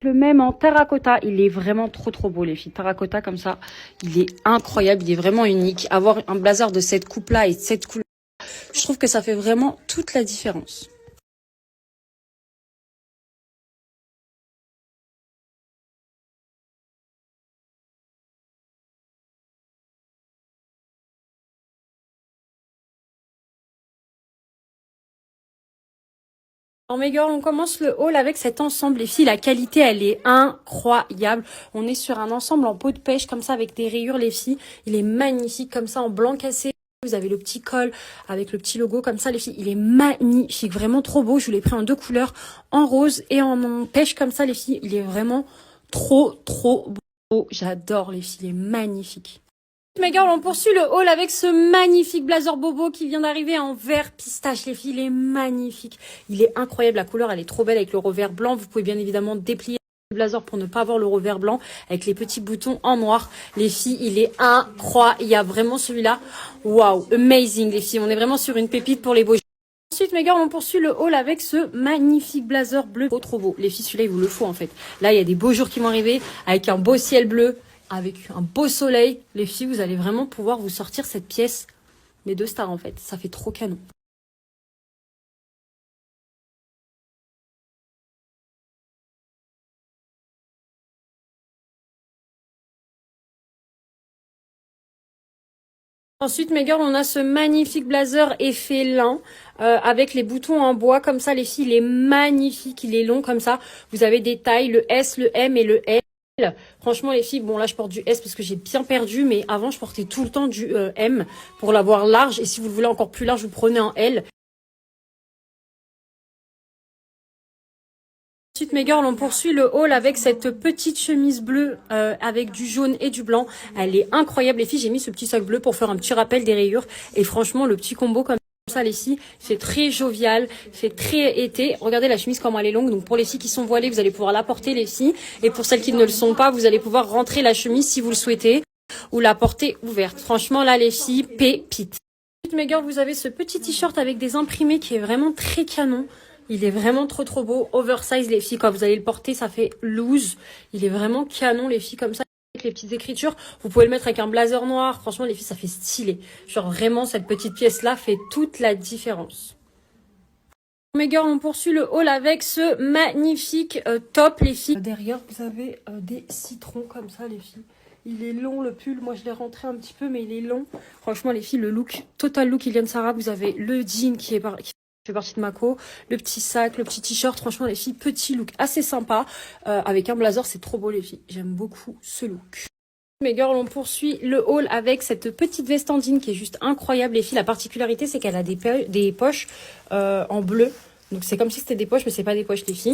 Le même en terracotta, il est vraiment trop beau les filles. Terracotta comme ça, il est incroyable, il est vraiment unique. Avoir un blazer de cette coupe-là et de cette couleur, je trouve que ça fait vraiment toute la différence. Alors mes girls, on commence le haul avec cet ensemble. Les filles, la qualité, elle est incroyable. On est sur un ensemble en peau de pêche comme ça avec des rayures les filles. Il est magnifique comme ça en blanc cassé. Vous avez le petit col avec le petit logo comme ça les filles. Il est magnifique, vraiment trop beau. Je vous l'ai pris en 2 couleurs, en rose et en pêche comme ça les filles. Il est vraiment trop beau. J'adore les filles, il est magnifique. Mes girls, on poursuit le haul avec ce magnifique blazer bobo qui vient d'arriver en vert pistache. Les filles, il est magnifique. Il est incroyable. La couleur, elle est trop belle avec le revers blanc. Vous pouvez bien évidemment déplier le blazer pour ne pas avoir le revers blanc avec les petits boutons en noir. Les filles, il est incroyable. Vraiment celui-là. Waouh, amazing les filles. On est vraiment sur une pépite pour les beaux. Ensuite, mes gars, on poursuit le haul avec ce magnifique blazer bleu. Trop beau. Les filles, celui-là, il vous le faut en fait. Là, il y a des beaux jours qui vont arriver avec un beau ciel bleu, avec un beau soleil. Les filles, vous allez vraiment pouvoir vous sortir cette pièce. Les 2 stars en fait. Ça fait trop canon. Ensuite, mes girls, on a ce magnifique blazer effet lin avec les boutons en bois comme ça. Les filles, il est magnifique, il est long comme ça. Vous avez des tailles, le S, le M et le L. Franchement, les filles, bon là, je porte du S parce que j'ai bien perdu, mais avant, je portais tout le temps du M pour l'avoir large. Et si vous le voulez encore plus large, vous prenez un L. Ensuite, mes girls, on poursuit le haul avec cette petite chemise bleue avec du jaune et du blanc. Elle est incroyable, les filles. J'ai mis ce petit sac bleu pour faire un petit rappel des rayures. Et franchement, le petit combo comme ça, les filles, c'est très jovial, c'est très été. Regardez la chemise comment elle est longue. Donc pour les filles qui sont voilées, vous allez pouvoir la porter, les filles. Et pour celles qui ne le sont pas, vous allez pouvoir rentrer la chemise si vous le souhaitez ou la porter ouverte. Franchement, là, les filles, pépite. Ensuite, mes girls, vous avez ce petit t-shirt avec des imprimés qui est vraiment très canon. Il est vraiment trop beau. Oversize, les filles, quand vous allez le porter, ça fait loose. Il est vraiment canon, les filles, comme ça, avec les petites écritures. Vous pouvez le mettre avec un blazer noir. Franchement, les filles, ça fait stylé. Genre, vraiment, cette petite pièce-là fait toute la différence. Mes girls, on poursuit le haul avec ce magnifique top, les filles. Derrière, vous avez des citrons comme ça, les filles. Il est long, le pull. Moi, je l'ai rentré un petit peu, mais il est long. Franchement, les filles, le look, total look Ilian Sarah. Vous avez le jean qui fait partie de Mako, le petit sac, le petit t-shirt. Franchement, les filles, petit look assez sympa. Avec un blazer, c'est trop beau, les filles. J'aime beaucoup ce look. Mes girls, on poursuit le haul avec cette petite veste en jean qui est juste incroyable. Les filles, la particularité, c'est qu'elle a des poches en bleu. Donc, c'est comme si c'était des poches, mais c'est pas des poches, les filles.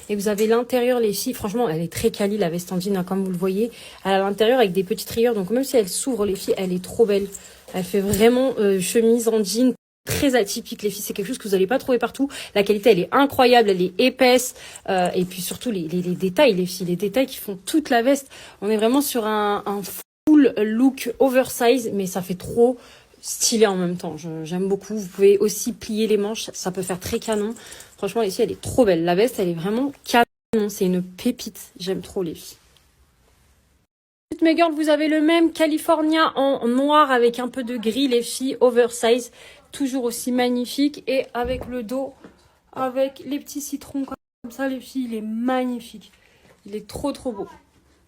Et vous avez l'intérieur, les filles. Franchement, elle est très quali, la veste en jean, hein, comme vous le voyez. Elle a l'intérieur avec des petites rayures. Donc, même si elle s'ouvre, les filles, elle est trop belle. Elle fait vraiment chemise en jean. Très atypique, les filles, c'est quelque chose que vous n'allez pas trouver partout. La qualité, elle est incroyable, elle est épaisse. Et puis surtout, les détails, les filles, les détails qui font toute la veste. On est vraiment sur un full look oversize, mais ça fait trop stylé en même temps. J'aime beaucoup. Vous pouvez aussi plier les manches, ça peut faire très canon. Franchement, les filles, elle est trop belle. La veste, elle est vraiment canon. C'est une pépite. J'aime trop les filles. Mes girls, vous avez le même California en noir avec un peu de gris, les filles, oversize, toujours aussi magnifique. Et avec le dos, avec les petits citrons comme ça, les filles, il est magnifique. Il est trop beau.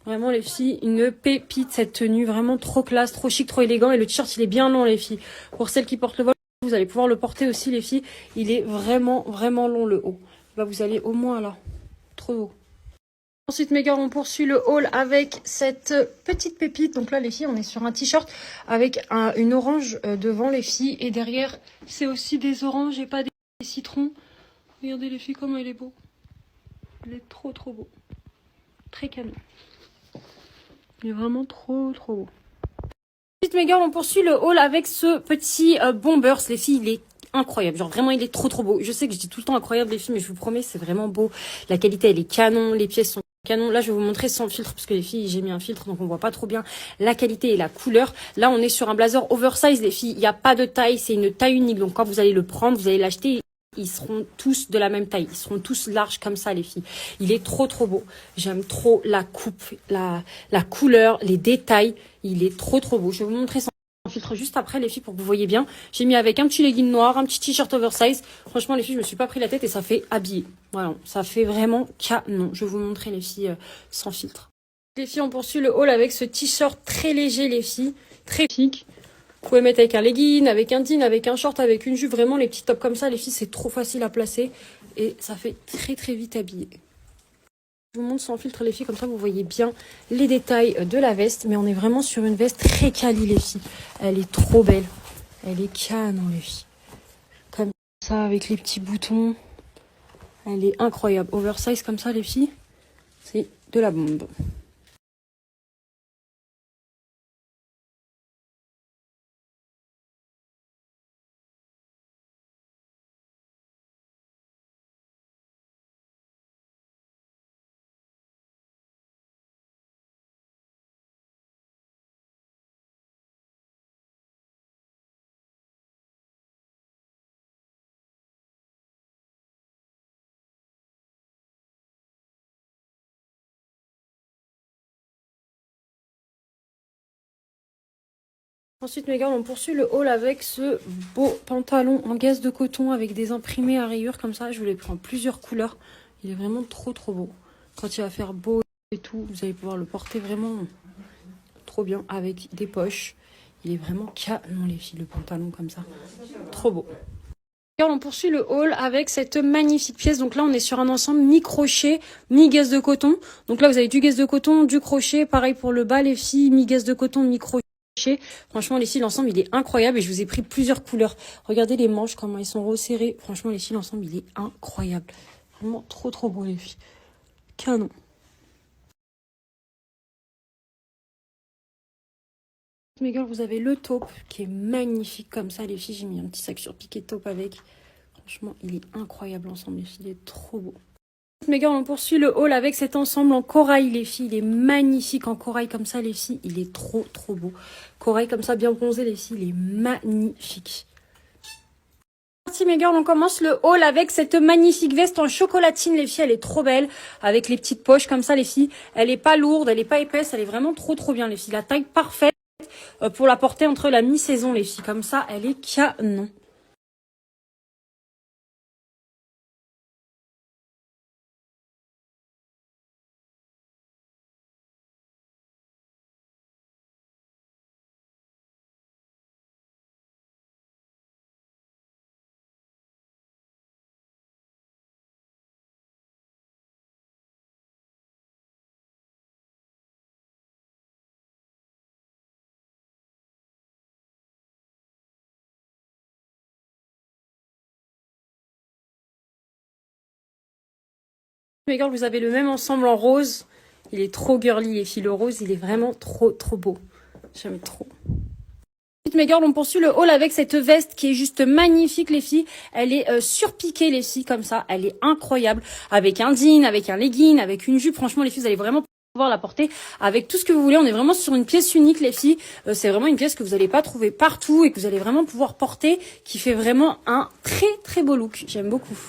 Vraiment, les filles, une pépite, cette tenue, vraiment trop classe, trop chic, trop élégant. Et le t-shirt, il est bien long, les filles. Pour celles qui portent le voile, vous allez pouvoir le porter aussi, les filles. Il est vraiment long, le haut. Là, vous allez au moins là. Trop beau. Ensuite, mes gars, on poursuit le haul avec cette petite pépite. Donc là, les filles, on est sur un t-shirt avec une orange devant, les filles. Et derrière, c'est aussi des oranges et pas des citrons. Regardez, les filles, comment il est beau. Il est trop beau. Très canon. Il est vraiment trop beau. Ensuite, mes gars, on poursuit le haul avec ce petit bombers. Les filles, il est incroyable. Genre, vraiment, il est trop beau. Je sais que je dis tout le temps incroyable, les filles, mais je vous promets, c'est vraiment beau. La qualité, elle est canon. Les pièces sont canon. Là, je vais vous montrer sans filtre parce que les filles, j'ai mis un filtre donc on voit pas trop bien la qualité et la couleur. Là, on est sur un blazer oversize, les filles. Il n'y a pas de taille, c'est une taille unique. Donc, quand vous allez le prendre, vous allez l'acheter Ils seront tous de la même taille. Ils seront tous larges comme ça, les filles. Il est trop, trop beau. J'aime trop la coupe, la couleur, les détails. Il est trop, trop beau. Je vais vous montrer ça en filtre juste après, les filles, pour que vous voyez bien. J'ai mis avec un petit legging noir, un petit t-shirt oversize. Franchement, les filles, je me suis pas pris la tête et ça fait habillé. Voilà, ça fait vraiment canon. Je vais vous montrer, les filles, sans filtre. Les filles, on poursuit le haul avec ce t-shirt très léger, les filles. Très chic. Vous pouvez mettre avec un legging, avec un jean, avec un short, avec une jupe. Vraiment, les petits tops comme ça, les filles, c'est trop facile à placer. Et ça fait très, très vite habillé. Je vous montre sans filtre, les filles. Comme ça, vous voyez bien les détails de la veste. Mais on est vraiment sur une veste très quali, les filles. Elle est trop belle. Elle est canon, les filles. Comme ça, avec les petits boutons. Elle est incroyable. Oversize comme ça, les filles. C'est de la bombe. Ensuite, mes gars, on poursuit le haul avec ce beau pantalon en gaze de coton avec des imprimés à rayures comme ça. Je vous l'ai pris en plusieurs couleurs. Il est vraiment trop, trop beau. Quand il va faire beau et tout, vous allez pouvoir le porter vraiment trop bien avec des poches. Il est vraiment canon, les filles, le pantalon comme ça. Trop beau. On poursuit le haul avec cette magnifique pièce. Donc là, on est sur un ensemble mi-crochet, mi-gaze de coton. Donc là, vous avez du gaze de coton, du crochet. Pareil pour le bas, les filles, mi-gaze de coton, mi-crochet. Franchement, les filles, l'ensemble, il est incroyable et je vous ai pris plusieurs couleurs. Regardez les manches, comment ils sont resserrés. Franchement, les filles, l'ensemble, il est incroyable. Vraiment trop, trop beau, les filles. Canon. Mes gars, vous avez le taupe qui est magnifique comme ça, les filles. J'ai mis un petit sac sur piqué taupe avec. Franchement, il est incroyable l'ensemble, les filles. Il est trop beau. Mes gars, on poursuit le haul avec cet ensemble en corail, les filles. Il est magnifique en corail comme ça, les filles. Il est trop, trop beau. Corail comme ça, bien bronzé, les filles. Il est magnifique. Merci mes girls, on commence le haul avec cette magnifique veste en chocolatine, les filles. Elle est trop belle, avec les petites poches comme ça, les filles. Elle est pas lourde, elle est pas épaisse. Elle est vraiment trop, trop bien, les filles. La taille parfaite pour la porter entre la mi-saison, les filles. Comme ça, elle est canon. Mes girls, vous avez le même ensemble en rose. Il est trop girly, les filles. Le rose, il est vraiment trop, trop beau. J'aime trop. Mes girls, on poursuit le haul avec cette veste qui est juste magnifique, les filles. Elle est surpiquée, les filles, comme ça. Elle est incroyable. Avec un jean, avec un legging, avec une jupe. Franchement, les filles, vous allez vraiment pouvoir la porter avec tout ce que vous voulez. On est vraiment sur une pièce unique, les filles. C'est vraiment une pièce que vous n'allez pas trouver partout et que vous allez vraiment pouvoir porter, qui fait vraiment un très, très beau look. J'aime beaucoup.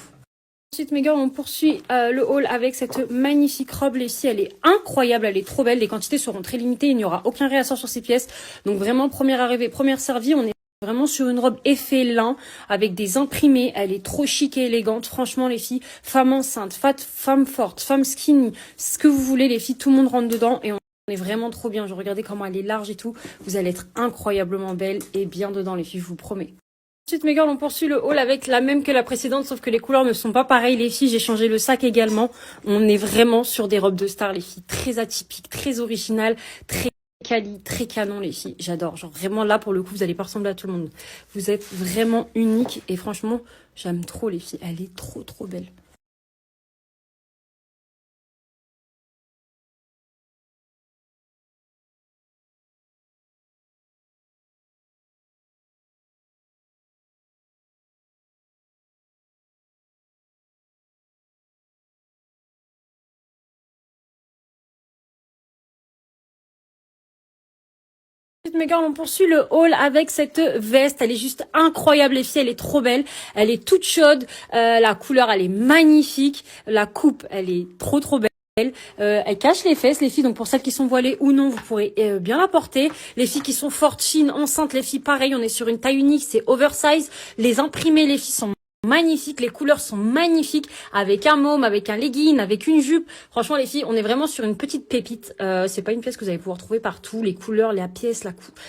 Ensuite, mes gars, on poursuit le haul avec cette magnifique robe. Les filles, elle est incroyable, elle est trop belle. Les quantités seront très limitées, il n'y aura aucun réassort sur ces pièces. Donc vraiment, première arrivée, première servie. On est vraiment sur une robe effet lin avec des imprimés. Elle est trop chic et élégante. Franchement, les filles, femme enceinte, femme forte, femme skinny, ce que vous voulez, les filles, tout le monde rentre dedans et on est vraiment trop bien. Je regardais comment elle est large et tout. Vous allez être incroyablement belle et bien dedans, les filles, je vous promets. Ensuite, mes girls, on poursuit le haul avec la même que la précédente, sauf que les couleurs ne sont pas pareilles, les filles. J'ai changé le sac également. On est vraiment sur des robes de star, les filles. Très atypiques, très originales, très quali, très canon, les filles. J'adore. Genre, vraiment, là, pour le coup, vous allez pas ressembler à tout le monde. Vous êtes vraiment unique et franchement, j'aime trop, les filles. Elle est trop, trop belle. Mes gars, on poursuit le haul avec cette veste. Elle est juste incroyable, les filles. Elle est trop belle. Elle est toute chaude. La couleur, elle est magnifique. La coupe, elle est trop belle. Elle cache les fesses, les filles. Donc pour celles qui sont voilées ou non, vous pourrez bien la porter. Les filles qui sont fortes, fines, enceintes, les filles, pareil. On est sur une taille unique. C'est oversize. Les imprimés, les filles sont magnifiques, les couleurs sont magnifiques, avec un môme, avec un legging, avec une jupe. Franchement, les filles, on est vraiment sur une petite pépite. C'est pas une pièce que vous allez pouvoir trouver partout. Les couleurs, la pièce, la coupe.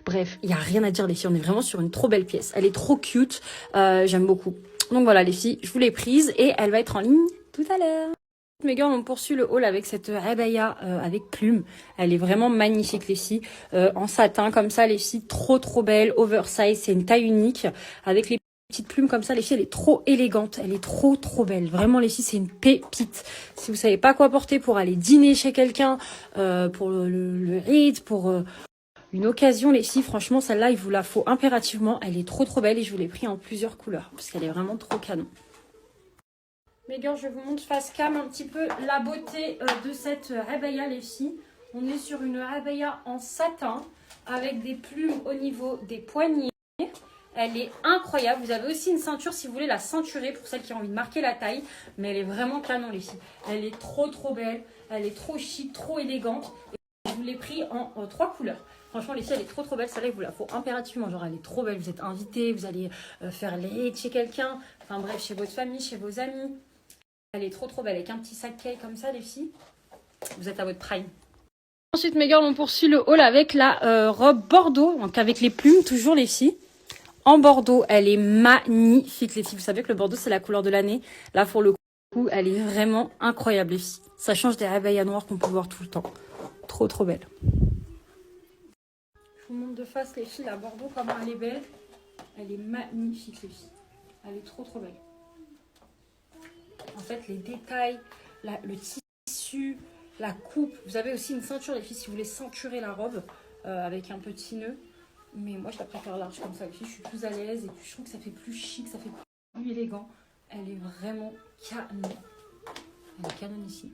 Bref, il y a rien à dire, les filles. On est vraiment sur une trop belle pièce. Elle est trop cute. J'aime beaucoup. Donc voilà, les filles, je vous l'ai prise et elle va être en ligne tout à l'heure. Mes gars, on poursuit le haul avec cette abaya avec plumes. Elle est vraiment magnifique, les filles. En satin, comme ça, les filles, trop belle, oversize. C'est une taille unique avec les petite plume comme ça, les filles, elle est trop élégante, elle est trop belle. Vraiment, les filles, c'est une pépite. Si vous savez pas quoi porter pour aller dîner chez quelqu'un, pour le Eid, pour une occasion, les filles, franchement, celle-là, il vous la faut impérativement. Elle est trop belle et je vous l'ai pris en plusieurs couleurs parce qu'elle est vraiment trop canon. Mes gars, je vous montre face cam un petit peu la beauté de cette abaya, les filles. On est sur une abaya en satin avec des plumes au niveau des poignets. Elle est incroyable. Vous avez aussi une ceinture si vous voulez la ceinturer pour celles qui ont envie de marquer la taille. Mais elle est vraiment canon, les filles. Elle est trop belle. Elle est trop chic, trop élégante. Et je vous l'ai pris en 3 couleurs. Franchement, les filles, elle est trop belle. Celle-là, il vous la faut impérativement. Genre, elle est trop belle. Vous êtes invités, vous allez faire les chez quelqu'un. Enfin bref, chez votre famille, chez vos amis. Elle est trop belle. Avec un petit sac cake comme ça, les filles. Vous êtes à votre prime. Ensuite, mes girls, on poursuit le haul avec la robe bordeaux. Donc, avec les plumes, toujours, les filles. En bordeaux, elle est magnifique, les filles. Vous savez que le bordeaux, c'est la couleur de l'année. Là, pour le coup, elle est vraiment incroyable, les filles. Ça change des abayas noires qu'on peut voir tout le temps. Trop belle. Je vous montre de face, les filles, la bordeaux, comment elle est belle. Elle est magnifique, les filles. Elle est trop belle. En fait, les détails, le tissu, la coupe. Vous avez aussi une ceinture, les filles, si vous voulez ceinturer la robe avec un petit nœud. Mais moi, je la préfère large comme ça, les filles. Je suis plus à l'aise et puis je trouve que ça fait plus chic, ça fait plus élégant. Elle est vraiment canon. Elle est canon ici.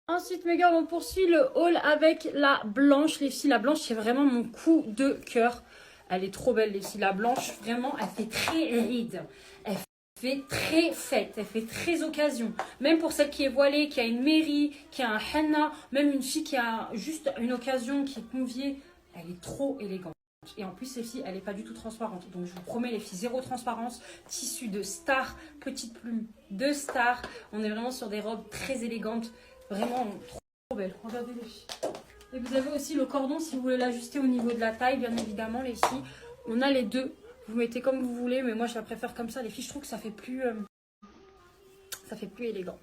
Ensuite, mes gars, on poursuit le haul avec la blanche. Les filles, la blanche, c'est vraiment mon coup de cœur. Elle est trop belle, les filles. La blanche, vraiment, elle fait très ride. Elle fait très fête, elle fait très occasion. Même pour celle qui est voilée, qui a une mairie, qui a un henna, même une fille qui a juste une occasion, qui est conviée, elle est trop élégante. Et en plus, ces filles, elle n'est pas du tout transparente. Donc, je vous promets, les filles, zéro transparence. Tissu de star, petite plume de star. On est vraiment sur des robes très élégantes. Vraiment trop belles. Regardez les filles. Et vous avez aussi le cordon si vous voulez l'ajuster au niveau de la taille, bien évidemment, les filles. On a les deux. Vous mettez comme vous voulez, mais moi, je la préfère comme ça. Les filles, je trouve que ça fait plus élégant.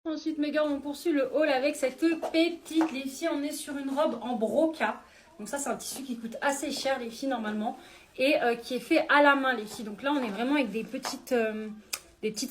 Ensuite, mes gars, on poursuit le haul avec cette pépite. Les filles, on est sur une robe en broca. Donc ça, c'est un tissu qui coûte assez cher, les filles, normalement. Et qui est fait à la main, les filles. Donc là, on est vraiment avec des petites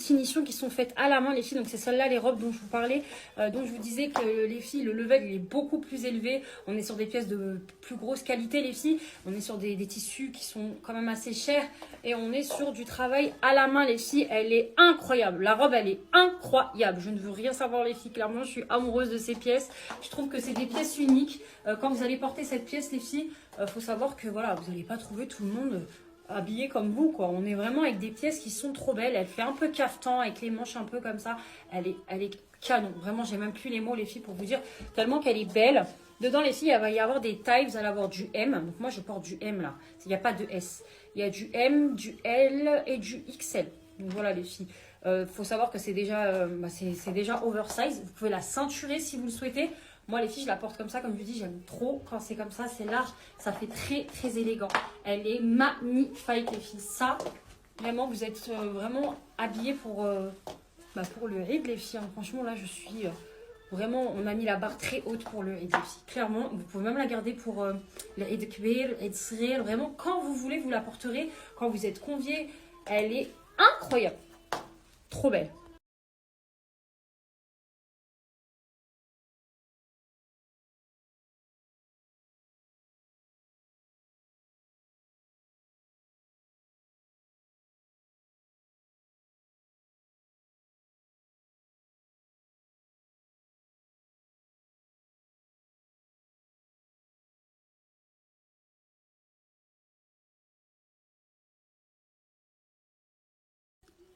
finitions qui sont faites à la main, les filles. Donc c'est celles-là, les robes dont je vous parlais. Donc je vous disais que les filles, le level, il est beaucoup plus élevé. On est sur des pièces de plus grosse qualité, les filles. On est sur des tissus qui sont quand même assez chers. Et on est sur du travail à la main, les filles. Elle est incroyable. La robe, elle est incroyable. Je ne veux rien savoir, les filles. Clairement, je suis amoureuse de ces pièces. Je trouve que c'est des pièces uniques. Quand vous allez porter cette pièce, les filles, faut savoir que voilà, vous n'allez pas trouver tout le monde habillé comme vous, quoi. On est vraiment avec des pièces qui sont trop belles. Elle fait un peu caftan avec les manches un peu comme ça. Elle est canon. Vraiment, j'ai même plus les mots, les filles, pour vous dire tellement qu'elle est belle. Dedans, les filles, il va y avoir des tailles. Vous allez avoir du M. Donc moi, je porte du M là. Il n'y a pas de S. Il y a du M, du L et du XL. Donc voilà, les filles. Faut savoir que c'est déjà, c'est déjà oversize. Vous pouvez la ceinturer si vous le souhaitez. Moi, les filles, je la porte comme ça. Comme je vous dis, j'aime trop quand c'est comme ça. C'est large. Ça fait très élégant. Elle est magnifique, les filles. Ça, vraiment, vous êtes vraiment habillées pour le Eid, les filles. Hein. Franchement, là, je suis vraiment... On a mis la barre très haute pour le Eid, les filles. Clairement, vous pouvez même la garder pour le Eid Kbir, le Eid Sghir. Vraiment, quand vous voulez, vous la porterez. Quand vous êtes conviés, elle est incroyable. Trop belle.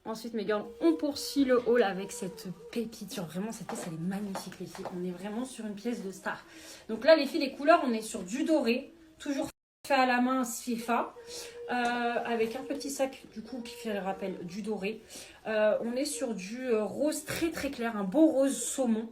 Ensuite, mes girls, on poursuit le haul avec cette pépite. Genre, vraiment, cette pièce, elle est magnifique, les filles. On est vraiment sur une pièce de star. Donc là, les filles, les couleurs, on est sur du doré. Toujours fait à la main, Sfifa. Avec un petit sac, du coup, qui fait le rappel du doré. On est sur du rose très, très clair. Un beau rose saumon.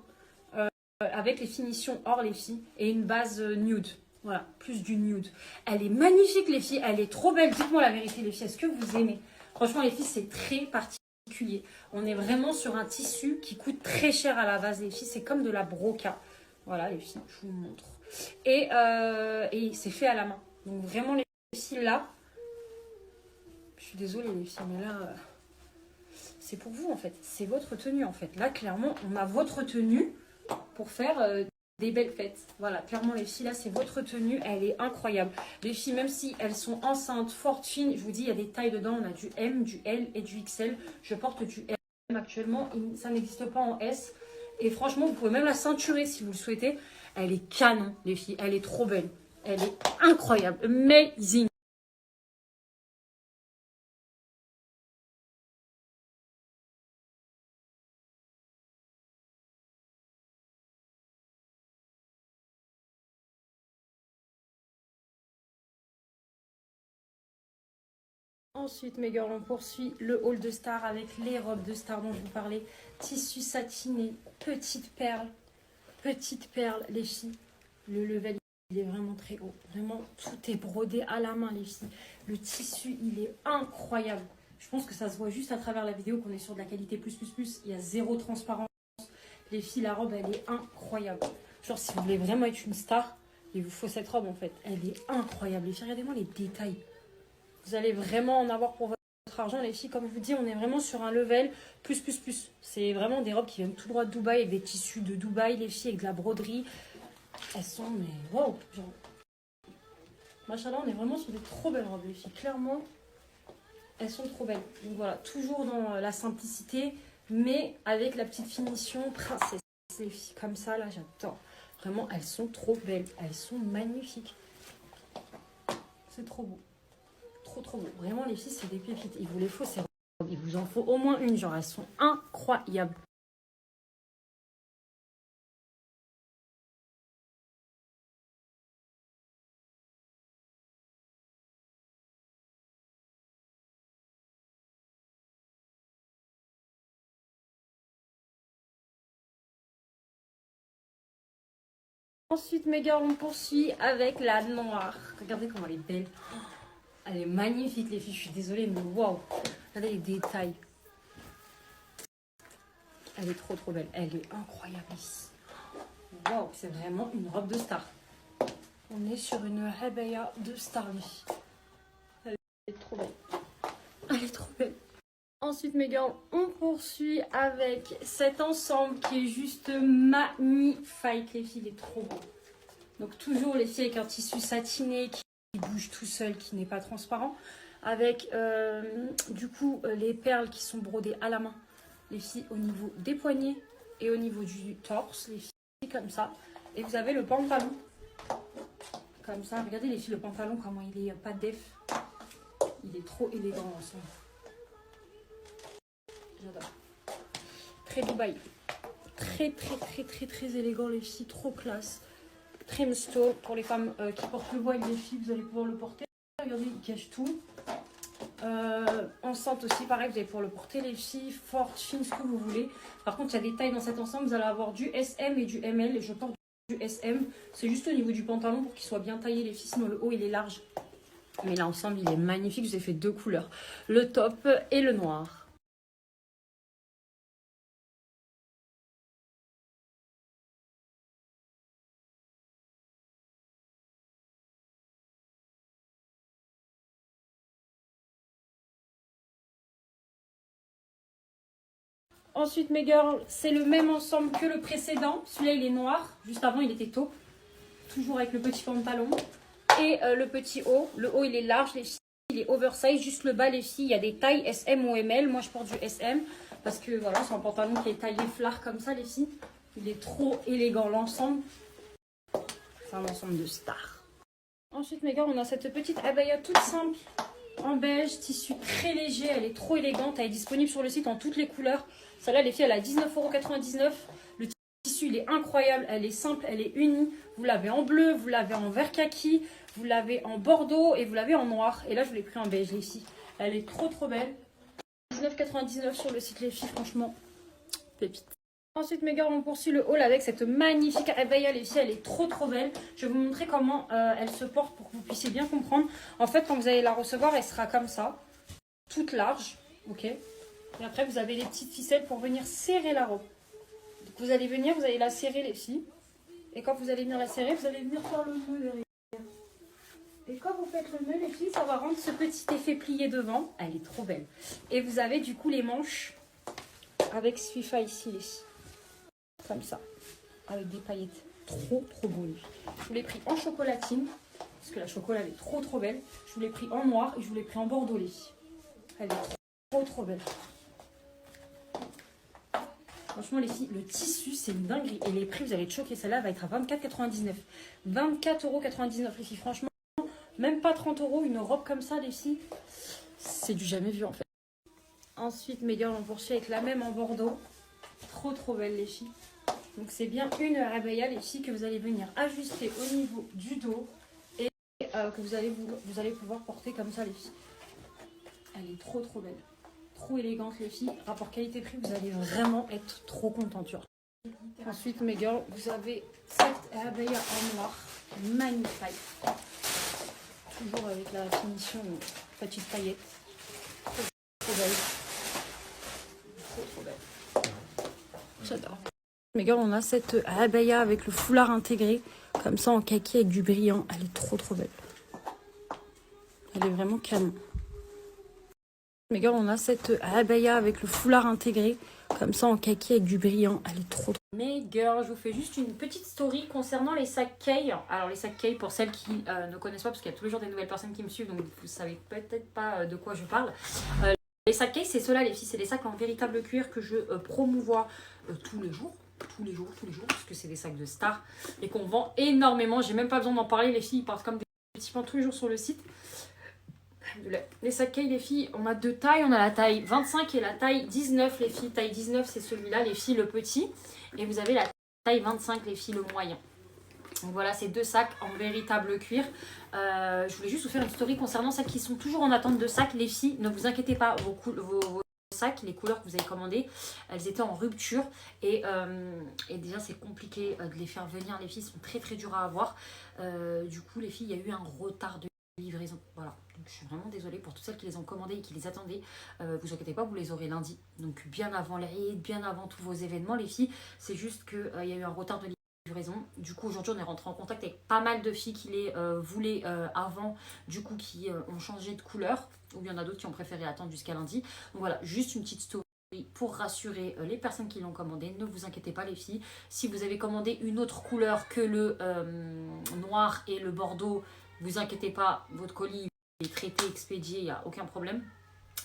Avec les finitions or, les filles. Et une base nude. Voilà, plus du nude. Elle est magnifique, les filles. Elle est trop belle. Dites-moi la vérité, les filles. Est-ce que vous aimez? Franchement, les filles, c'est très particulier. On est vraiment sur un tissu qui coûte très cher à la base, les filles. C'est comme de la broca. Voilà, les filles, je vous montre. Et c'est fait à la main. Donc, vraiment, les filles, là... Je suis désolée, les filles, mais là... c'est pour vous, en fait. C'est votre tenue, en fait. Là, clairement, on a votre tenue pour faire... des belles fêtes. Voilà, clairement les filles, là, c'est votre tenue. Elle est incroyable. Les filles, même si elles sont enceintes, fortes, fines, je vous dis, il y a des tailles dedans. On a du M, du L et du XL. Je porte du M actuellement. Ça n'existe pas en S. Et franchement, vous pouvez même la ceinturer si vous le souhaitez. Elle est canon, les filles. Elle est trop belle. Elle est incroyable. Amazing. Ensuite, mes girls, on poursuit le haul de star avec les robes de star dont je vous parlais. Tissu satiné, petite perle, les filles. Le level, il est vraiment très haut. Vraiment, tout est brodé à la main, les filles. Le tissu, il est incroyable. Je pense que ça se voit juste à travers la vidéo qu'on est sur de la qualité plus. Il y a zéro transparence. Les filles, la robe, elle est incroyable. Genre, si vous voulez vraiment être une star, il vous faut cette robe, en fait. Elle est incroyable. Les filles, regardez-moi les détails. Vous allez vraiment en avoir pour votre argent, les filles. Comme je vous dis, on est vraiment sur un level plus. C'est vraiment des robes qui viennent tout droit de Dubaï, avec des tissus de Dubaï, les filles, avec de la broderie. Elles sont, mais wow, genre... Machallah, on est vraiment sur des trop belles robes, les filles. Clairement, elles sont trop belles. Donc voilà, toujours dans la simplicité, mais avec la petite finition princesse. Les filles comme ça, là, j'adore. Vraiment, elles sont trop belles. Elles sont magnifiques. C'est trop beau. Trop beau. Vraiment, les filles, c'est des pépites. Il vous les faut, ces robes. Il vous en faut au moins une. Genre, elles sont incroyables. Ensuite, mes girls, on poursuit avec la noire. Regardez comment elle est belle. Elle est magnifique, les filles. Je suis désolée, mais waouh. Regardez les détails. Elle est trop belle. Elle est incroyable ici. Waouh, c'est vraiment une robe de star. On est sur une habaya de star, les filles. Elle est trop belle. Elle est trop belle. Ensuite, mes girls, on poursuit avec cet ensemble qui est juste magnifique. Les filles, il est trop beau. Donc, toujours les filles avec un tissu satiné qui bouge tout seul, qui n'est pas transparent. Avec, du coup, les perles qui sont brodées à la main. Les filles, au niveau des poignets et au niveau du torse. Les filles, comme ça. Et vous avez le pantalon. Comme ça. Regardez, les filles, le pantalon, comment il est pas def. Il est trop élégant ensemble. J'adore. Très Dubaï. Très élégant, les filles. Trop classe. Trim stone. Pour les femmes qui portent le voile, les filles, vous allez pouvoir le porter. Regardez, il cache tout. Enceinte aussi, pareil, vous allez pouvoir le porter, les filles. Forte, fine, ce que vous voulez. Par contre, il y a des tailles dans cet ensemble. Vous allez avoir du SM et du ML. Et je porte du SM. C'est juste au niveau du pantalon pour qu'il soit bien taillé, les filles. Sinon, le haut, il est large. Mais l'ensemble, il est magnifique. Je vous ai fait deux couleurs. Le top et le noir. Ensuite, mes girls, c'est le même ensemble que le précédent. Celui-là, il est noir. Juste avant, il était taupe. Toujours avec le petit pantalon. Et le petit haut. Le haut, il est large, les filles. Il est oversize. Juste le bas, les filles, il y a des tailles SM ou ML. Moi, je porte du SM. Parce que, voilà, c'est un pantalon qui est taillé flare comme ça, les filles. Il est trop élégant, l'ensemble. C'est un ensemble de stars. Ensuite, mes gars, on a cette petite abaya toute simple. en beige, tissu très léger, elle est trop élégante, elle est disponible sur le site en toutes les couleurs. Celle-là, les filles, elle a 19,99 €. Le tissu, il est incroyable, elle est simple, elle est unie. Vous l'avez en bleu, vous l'avez en vert kaki, vous l'avez en bordeaux et vous l'avez en noir. Et là, je vous l'ai pris en beige, les filles. Elle est trop trop belle. 19,99 € sur le site, les filles, franchement, pépite. Ensuite, mes gars, on poursuit le haul avec cette magnifique abaya, les filles, elle est trop trop belle. Je vais vous montrer comment elle se porte pour que vous puissiez bien comprendre. En fait, quand vous allez la recevoir, elle sera comme ça, toute large, ok. Et après, vous avez les petites ficelles pour venir serrer la robe. Donc, vous allez venir, vous allez la serrer, les filles. Et quand vous allez venir la serrer, vous allez venir faire le nœud derrière. Et quand vous faites le nœud, les filles, ça va rendre ce petit effet plié devant. Elle est trop belle. Et vous avez du coup les manches avec ce FIFA ici, les filles. Comme ça, avec des paillettes. Trop trop beau. Je vous l'ai pris en chocolatine, parce que la chocolat elle est trop trop belle. Je vous l'ai pris en noir et je vous l'ai pris en bordeaux, les filles. Elle est trop trop belle. Franchement, les filles, le tissu, c'est une dinguerie. Et les prix, vous allez être choqués. Celle-là va être à 24,99 €. 24,99 €, les filles. Franchement, même pas 30 €. Une robe comme ça, les filles, c'est du jamais vu, en fait. Ensuite, mes gars, on poursuit avec la même en bordeaux. Trop, trop belle, les filles. Donc, c'est bien une abaya, les filles, que vous allez venir ajuster au niveau du dos. Et que vous allez pouvoir porter comme ça, les filles. Elle est trop, trop belle. Trop élégante, les filles. Rapport qualité-prix, vous allez vraiment être trop contente. Ensuite, mes girls, vous avez cette abaya en noir. Magnifique. Toujours avec la finition petite paillette. Trop belle. Trop, trop belle. J'adore. Mes gars, on a cette abaya avec le foulard intégré, comme ça en kaki avec du brillant. Elle est trop trop belle. Elle est vraiment canon. Mes gars, on a cette abaya avec le foulard intégré, comme ça en kaki avec du brillant. Elle est trop trop belle. Mes girls, je vous fais juste une petite story concernant les sacs Kay. Alors les sacs Kay, pour celles qui ne connaissent pas, parce qu'il y a tous les jours des nouvelles personnes qui me suivent, donc vous savez peut-être pas de quoi je parle. Les sacs Kay, c'est ceux-là, les filles, c'est des sacs en véritable cuir que je promouvois tous les jours. Tous les jours, parce que c'est des sacs de stars et qu'on vend énormément. J'ai même pas besoin d'en parler, les filles, ils partent comme des petits pains tous les jours sur le site. Les sacs Kay, les filles, on a deux tailles. On a la taille 25 et la taille 19, les filles. Taille 19, c'est celui-là, les filles, le petit. Et vous avez la taille 25, les filles, le moyen. Donc voilà, ces deux sacs en véritable cuir. Je voulais juste vous faire une story concernant celles qui sont toujours en attente de sacs. Les filles, ne vous inquiétez pas, vos sacs, les couleurs que vous avez commandées, elles étaient en rupture. Et déjà, c'est compliqué de les faire venir. Les filles sont très très dures à avoir. Du coup, les filles, il y a eu un retard de livraison. Voilà, donc je suis vraiment désolée pour toutes celles qui les ont commandées et qui les attendaient. Vous inquiétez pas, vous les aurez lundi. Donc bien avant les rides, bien avant tous vos événements, les filles. C'est juste qu'il y a eu un retard de livraison. Du coup, aujourd'hui, on est rentré en contact avec pas mal de filles qui les voulaient avant, du coup, qui ont changé de couleur. Ou il y en a d'autres qui ont préféré attendre jusqu'à lundi. Donc voilà, juste une petite story pour rassurer les personnes qui l'ont commandé. Ne vous inquiétez pas, les filles. Si vous avez commandé une autre couleur que le noir et le bordeaux, vous inquiétez pas, votre colis est traité, expédié, il n'y a aucun problème.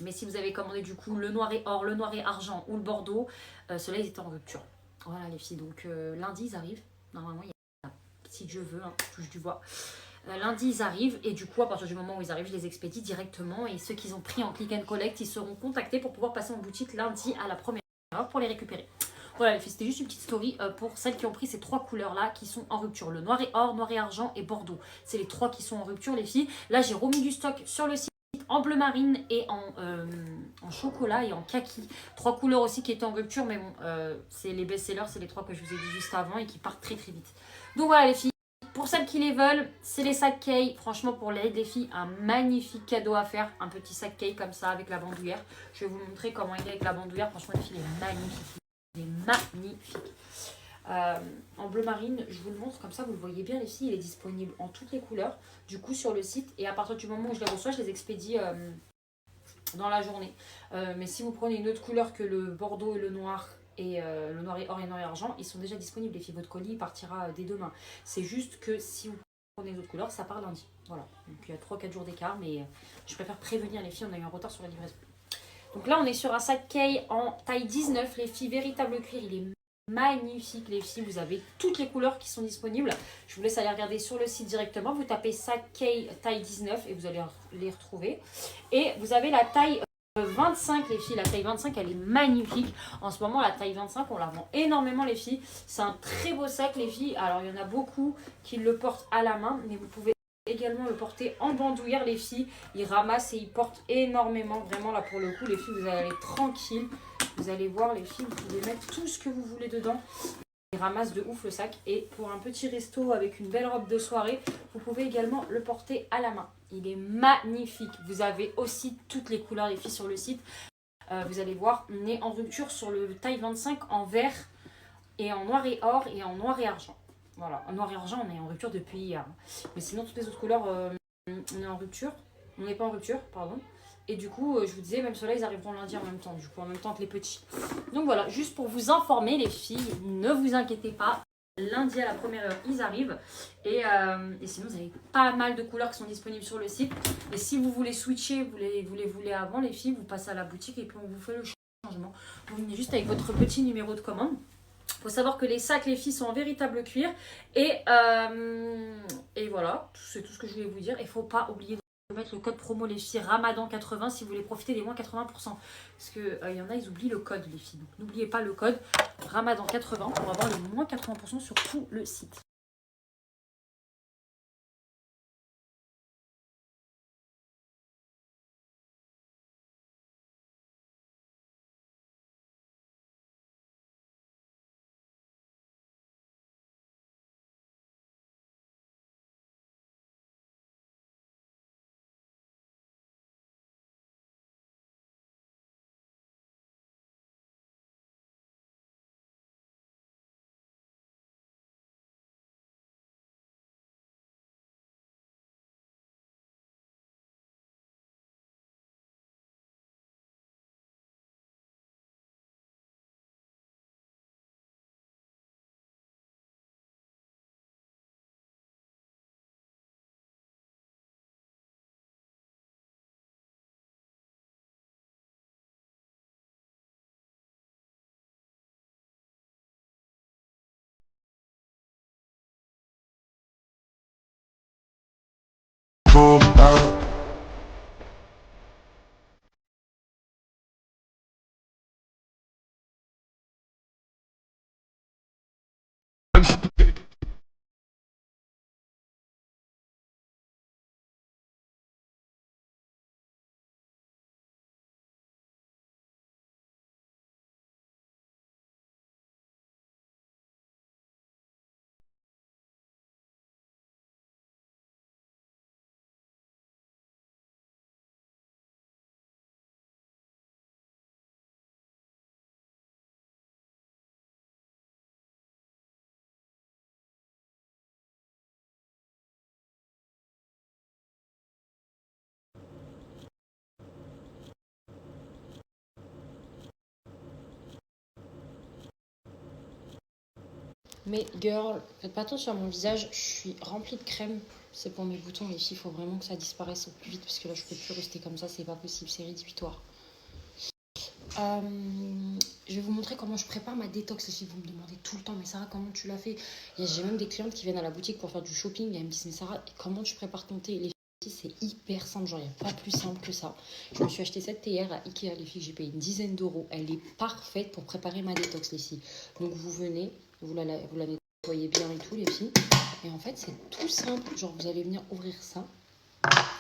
Mais si vous avez commandé du coup le noir et or, le noir et argent ou le bordeaux, ceux-là, ils étaient en rupture. Voilà, les filles. Donc lundi, ils arrivent. Normalement, il y a, si Dieu veut, hein, touche du bois. Lundi, ils arrivent et du coup, à partir du moment où ils arrivent, je les expédie directement. Et ceux qu'ils ont pris en click and collect, ils seront contactés pour pouvoir passer en boutique lundi à la première heure pour les récupérer. Voilà, les filles, c'était juste une petite story pour celles qui ont pris ces trois couleurs-là qui sont en rupture. Le noir et or, noir et argent et bordeaux. C'est les trois qui sont en rupture, les filles. Là, j'ai remis du stock sur le site en bleu marine et en chocolat et en kaki. Trois couleurs aussi qui étaient en rupture, mais bon, c'est les best-sellers, c'est les trois que je vous ai dit juste avant et qui partent très très vite. Donc voilà, les filles. Pour celles qui les veulent, c'est les sacs Kay. Franchement, pour l'aide des filles, un magnifique cadeau à faire. Un petit sac Kay comme ça avec la bandoulière. Je vais vous montrer comment il est avec la bandoulière. Franchement, les filles, il est magnifique. Il est magnifique. En bleu marine, je vous le montre comme ça, vous le voyez bien, les filles. Il est disponible en toutes les couleurs. Du coup, sur le site. Et à partir du moment où je les reçois, je les expédie dans la journée. Mais si vous prenez une autre couleur que le bordeaux et le noir... et le noir et or et noir et argent, ils sont déjà disponibles, les filles. Votre colis partira dès demain. C'est juste que si vous prenez d'autres couleurs, ça part lundi. Voilà. Donc il y a 3-4 jours d'écart, mais je préfère prévenir les filles, on a eu un retard sur la livraison. Donc là, on est sur un sac Kay en taille 19, les filles, véritable cuir. Il est magnifique les filles, vous avez toutes les couleurs qui sont disponibles. Je vous laisse aller regarder sur le site directement. Vous tapez sac Kay taille 19 et vous allez les retrouver. Et vous avez la taille 25 les filles, la taille 25 elle est magnifique. En ce moment la taille 25 on la vend énormément les filles. C'est un très beau sac les filles. Alors il y en a beaucoup qui le portent à la main, mais vous pouvez également le porter en bandoulière les filles. Il ramasse et il porte énormément. Vraiment là pour le coup les filles vous allez aller tranquille. Vous allez voir les filles, vous pouvez mettre tout ce que vous voulez dedans. Il ramasse de ouf le sac. Et pour un petit resto avec une belle robe de soirée, vous pouvez également le porter à la main. Il est magnifique. Vous avez aussi toutes les couleurs les filles sur le site. Vous allez voir, on est en rupture sur le taille 25 en vert et en noir et or et en noir et argent. Voilà, en noir et argent, on est en rupture depuis hier. Mais sinon, toutes les autres couleurs, on est en rupture. On n'est pas en rupture, pardon. Et du coup, je vous disais, même ceux-là, ils arriveront lundi en même temps. Du coup, en même temps que les petits. Donc voilà, juste pour vous informer, les filles, ne vous inquiétez pas. Lundi à la première heure, ils arrivent. Et sinon, vous avez pas mal de couleurs qui sont disponibles sur le site. Et si vous voulez switcher, vous les voulez avant, les filles, vous passez à la boutique et puis on vous fait le changement. Vous venez juste avec votre petit numéro de commande. Il faut savoir que les sacs, les filles, sont en véritable cuir. Et voilà, c'est tout ce que je voulais vous dire. Il ne faut pas oublier de mettre le code promo, les filles, Ramadan 80, si vous voulez profiter des moins 80%. Parce qu'il y en a, ils oublient le code, les filles. Donc n'oubliez pas le code Ramadan 80 pour avoir le moins 80% sur tout le site. Mais girl, faites pas attention à mon visage, je suis remplie de crème. C'est pour mes boutons, les filles, il faut vraiment que ça disparaisse au plus vite parce que là je peux plus rester comme ça, c'est pas possible, c'est rédhibitoire. Je vais vous montrer comment je prépare ma détox, les filles. Vous me demandez tout le temps, mais Sarah, comment tu l'as fait? J'ai même des clientes qui viennent à la boutique pour faire du shopping et elles me disent, mais Sarah, comment tu prépares ton thé? Les filles, c'est hyper simple, genre il n'y a pas plus simple que ça. Je me suis acheté cette théière à Ikea, les filles, j'ai payé une dizaine d'euros. Elle est parfaite pour préparer ma détox, les filles. Donc vous venez, vous la nettoyez bien et tout, les filles. Et en fait, c'est tout simple. Genre, vous allez venir ouvrir ça.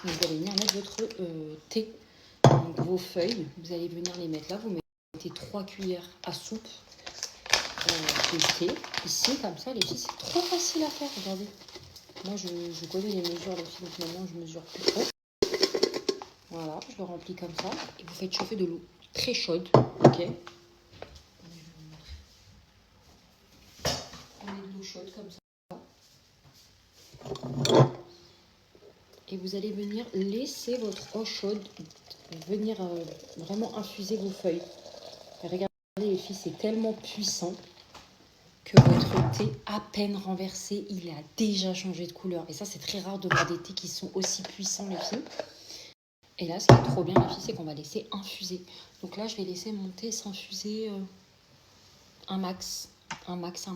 Et vous allez venir mettre votre thé. Donc, vos feuilles, vous allez venir les mettre là. Vous mettez 3 cuillères à soupe de thé. Ici, comme ça, les filles, c'est trop facile à faire. Regardez. Moi, je connais les mesures, les filles. Donc, maintenant, je mesure plus trop. Voilà, je le remplis comme ça. Et vous faites chauffer de l'eau très chaude. Ok. On met de l'eau chaude comme ça. Et vous allez venir laisser votre eau chaude venir vraiment infuser vos feuilles. Et regardez les filles, c'est tellement puissant que votre thé, à peine renversé, il a déjà changé de couleur. Et ça, c'est très rare de voir des thés qui sont aussi puissants, les filles. Et là, ce qui est trop bien, les filles, c'est qu'on va laisser infuser. Donc là, je vais laisser mon thé s'infuser un max. un max.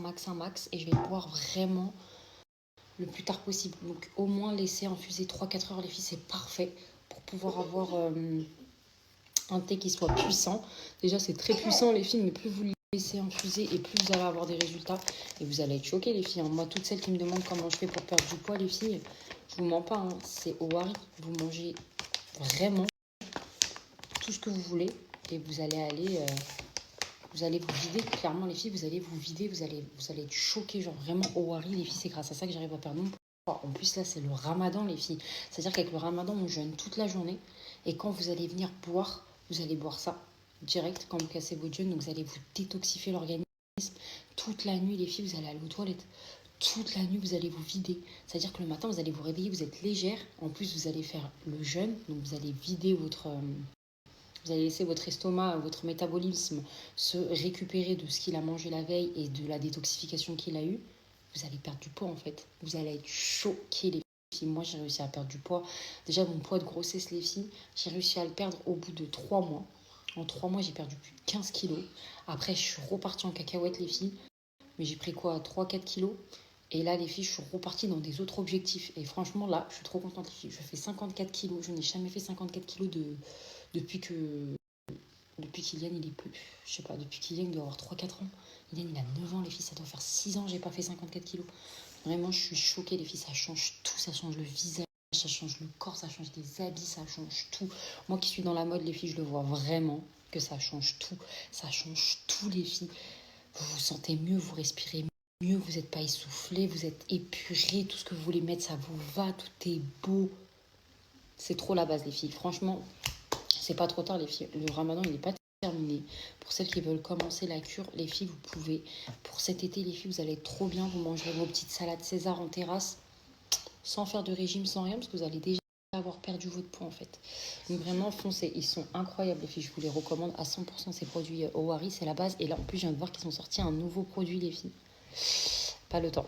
Et je vais boire vraiment le plus tard possible. Donc au moins laisser infuser 3-4 heures les filles, c'est parfait pour pouvoir avoir un thé qui soit puissant. Déjà c'est très puissant les filles, mais plus vous le laissez infuser et plus vous allez avoir des résultats. Et vous allez être choqués les filles. Moi, toutes celles qui me demandent comment je fais pour perdre du poids les filles, je vous mens pas, hein, c'est Owari. Vous mangez vraiment tout ce que vous voulez et vous allez aller... vous allez vous vider, clairement les filles, vous allez vous vider, vous allez être choqués, genre vraiment Owari les filles, c'est grâce à ça que j'arrive à perdre mon poids. En plus là c'est le ramadan les filles, c'est-à-dire qu'avec le ramadan on jeûne toute la journée et quand vous allez venir boire, vous allez boire ça direct quand vous cassez votre jeûne, donc vous allez vous détoxifier l'organisme. Toute la nuit les filles, vous allez aller aux toilettes, toute la nuit vous allez vous vider, c'est-à-dire que le matin vous allez vous réveiller, vous êtes légère, en plus vous allez faire le jeûne, donc vous allez vider votre... vous allez laisser votre estomac, votre métabolisme se récupérer de ce qu'il a mangé la veille et de la détoxification qu'il a eue. Vous allez perdre du poids en fait. Vous allez être choqués les filles. Moi j'ai réussi à perdre du poids. Déjà mon poids de grossesse les filles, j'ai réussi à le perdre au bout de 3 mois. En 3 mois j'ai perdu plus de 15 kilos. Après je suis repartie en cacahuète les filles. Mais j'ai pris quoi 3-4 kilos. Et là les filles je suis repartie dans des autres objectifs. Et franchement là je suis trop contente les filles. Je fais 54 kilos. Je n'ai jamais fait 54 kilos depuis Kylian, il est peu. Je sais pas, depuis Kylian, il doit avoir 3-4 ans. Kylian, il a 9 ans, les filles, ça doit faire 6 ans, j'ai pas fait 54 kilos. Vraiment, je suis choquée, les filles, ça change tout. Ça change le visage, ça change le corps, ça change les habits, ça change tout. Moi qui suis dans la mode, les filles, je le vois vraiment que ça change tout. Ça change tout, les filles. Vous vous sentez mieux, vous respirez mieux, vous n'êtes pas essoufflé, vous êtes épuré, tout ce que vous voulez mettre, ça vous va, tout est beau. C'est trop la base, les filles. Franchement, c'est pas trop tard les filles, le ramadan il n'est pas terminé. Pour celles qui veulent commencer la cure, les filles vous pouvez, pour cet été les filles vous allez être trop bien, vous mangerez vos petites salades César en terrasse, sans faire de régime, sans rien, parce que vous allez déjà avoir perdu votre poids en fait. Donc vraiment foncez, ils sont incroyables les filles, je vous les recommande à 100% ces produits Owari, c'est la base. Et là en plus je viens de voir qu'ils ont sorti un nouveau produit les filles, pas le temps.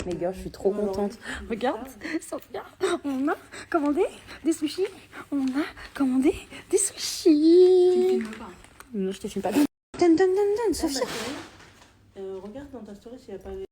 Les gars, je suis trop contente. Regarde, Sophia, on a commandé des sushis. On a commandé des sushis. Tu me filmes pas? Non, je te filme pas. Donne, Sophia. Regarde dans ta story s'il n'y a pas